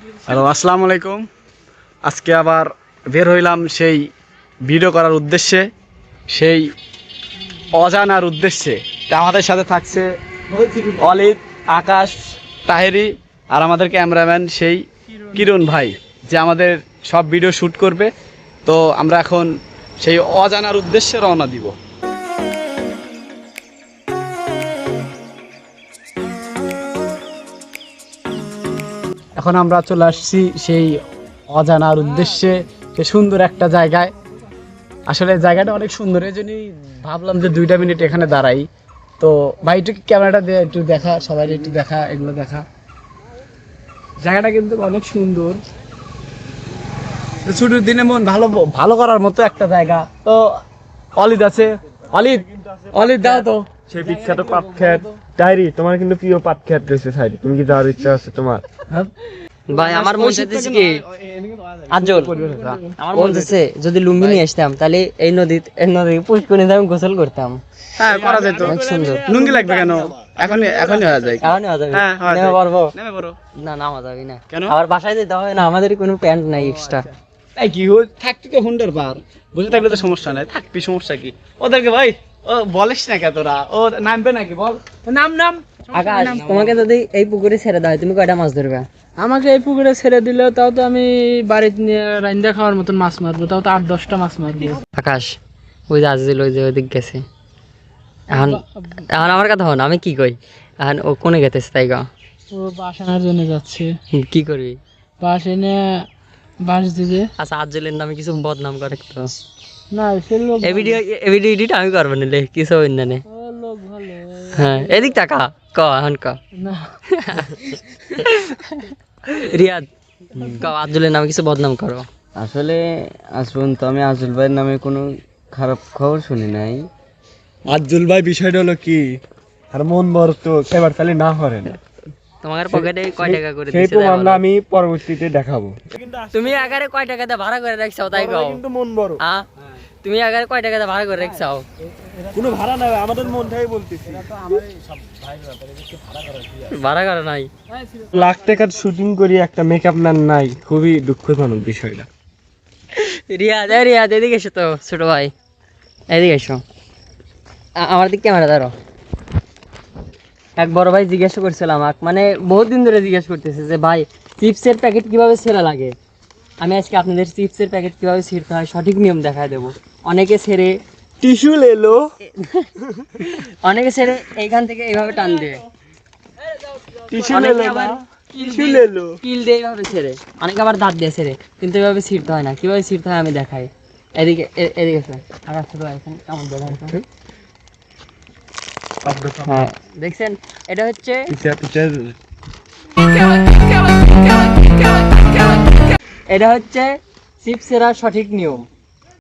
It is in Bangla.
হ্যালো, আসসালামু আলাইকুম। আজকে আবার বের হইলাম সেই ভিডিও করার উদ্দেশ্যে, সেই অজানার উদ্দেশ্যে। তা আমাদের সাথে থাকছে অলিদ, আকাশ, তাহেরি আর আমাদের ক্যামেরাম্যান সেই কিরণ ভাই, যে আমাদের সব ভিডিও শ্যুট করবে। তো আমরা এখন সেই অজানার উদ্দেশ্যে রওনা দিব। এখন আমরা চলে আসছি সেই অজানার উদ্দেশ্যে, সে সুন্দর একটা জায়গায়। আসলে জায়গাটা অনেক সুন্দর, এই জন্যই ভাবলাম যে 2 মিনিট এখানে দাঁড়াই। তো ভাই একটু ক্যামেরাটা দিয়ে একটু দেখা, সবাই একটু দেখা, এগুলো দেখা। জায়গাটা কিন্তু অনেক সুন্দর, ছুটির দিনে মন ভালো ভালো করার মতো একটা জায়গা। তো অলিদ আছে, অলিদ অলিদ দাও তো সেই বিখ্যাত পাট খেত। ডায়েরি, তোমার কিন্তু প্রিয় পাট খেত রয়েছে সাইডে, তুমি কি যাওয়ার ইচ্ছা আছে তোমার? ভাই আমার মন চাইতেছে কি আজল, আমার মন চাইছে যদি লুঙ্গি নিয়ে আসতাম তাহলে এই নদী পুষ্করিণীতে আমি গোসল করতাম। হ্যাঁ, করা যেত। অনেক সুন্দর। লুঙ্গি লাগবে কেন? এখনই হয়ে যায়। এখন নেওয়া যাবে? হ্যাঁ, হওয়া নেমে যায়। পারবো? নেমে পড়ো। না, নামা যাবে না। কেন? আবার বাসায় যেতে হবে না, আমাদের কোনো প্যান্ট নাই এক্সট্রা। এই কি হল, থাকতে তো হুন্ডার পার, বুঝে থাকলে তো সমস্যা নাই, থাকবি, সমস্যা কি? ওদেরকে ভাই ও বলিস না কে, তোরা ও নামবে নাকি? বল নাম। আকাশ, তোমাকে যদি এই পুকুরে ছেড়ে দেয় তুমি কয়টা মাছ ধরবে? আমাকে এই পুকুরে ছেড়ে দিলেও তাও তো আমি বাড়িতে নিয়ে রান্না খাওয়ার মতন মাছ মারবো, তাও তো 8-10টা মাছ মারবো। আকাশ, ওই যে আজিল ওই যে ওইদিক গেছে। এখন এখন আমার কথা হন, আমি কি কই? এখন ও কোনে গেতেছে তাই গা? ও বাঁশ আনার জন্য যাচ্ছে, কি করবি? বাঁশ এনে বাঁশ দিবে। আচ্ছা, আজলের নামে কিছু বদনাম করে তো। না, সে লোক এই ভিডিও এডিট আমি করবো নিলে কিছু অন্যান্য। ও লোক ভালো। হ্যাঁ, এদিক টাকা এখন না, রিয়াদ আজলের নামে কিছু বদনাম করো। আসলে আজ পর্যন্ত আমি আজল ভাইয়ের নামে কোনো খারাপ খবর শুনি নাই। আজ্জুল ভাই, বিষয়টা হলো কি, আর মন বড় তো এবার তাহলে না করেন। তোমার পকেটে কয় টাকা করে সেই দিছে? প্রমাণটা আমি পরবর্তীতে দেখাবো। তুমি আগারে কয় টাকাতে ভাড়া করে রাখছাও তাই কও? কিন্তু মন বড়, হ্যাঁ, তুমি আগারে কয় টাকাতে ভাড়া করে রাখছাও? কোনো ভাড়া নাই, আমাদের মনটাই বলতেছি। ভাড়া করে নাই। লাখ টাকার শুটিং করি, একটা মেকআপ ম্যান নাই, খুবই দুঃখজনক বিষয়টা। রিয়াদ এদিকে এসো তো ছোট ভাই, এদিকে এসো। আমার দিক ক্যামেরা ধরো। এক বড় ভাই জিজ্ঞাসা করছিল আমাকে, মানে বহুত দিন ধরে জিজ্ঞাসা করতেছে যে ভাই চিপসের প্যাকেট কিভাবে ছেঁড়া লাগে। আমি আজকে আপনাদের চিপসের প্যাকেট কিভাবে ছিঁড়তে হয় সঠিক নিয়ম দেখায় দেবো। অনেকে ছেড়ে টিস্যু লেলো, অনেকে ছেড়ে এইখান থেকে এইভাবে টান দিয়ে, টিস্যু অনেকে লেলো আবার না, টিস্যু লেলো। কিল দিয়ে এইভাবে ছেড়ে, অনেকে আবার দাঁত দিয়ে ছেড়ে, কিন্তু এভাবে ছিঁড়তে হয় না। কিভাবে ছিঁড়তে হয় আমি দেখাই। এদিকে এসো। আকাশ ছোট ভাই এখানে কেমন দেখায়? হ্যাঁ, দেখছেন, এটা হচ্ছে চিপস ছেঁড়ার সঠিক নিয়ম।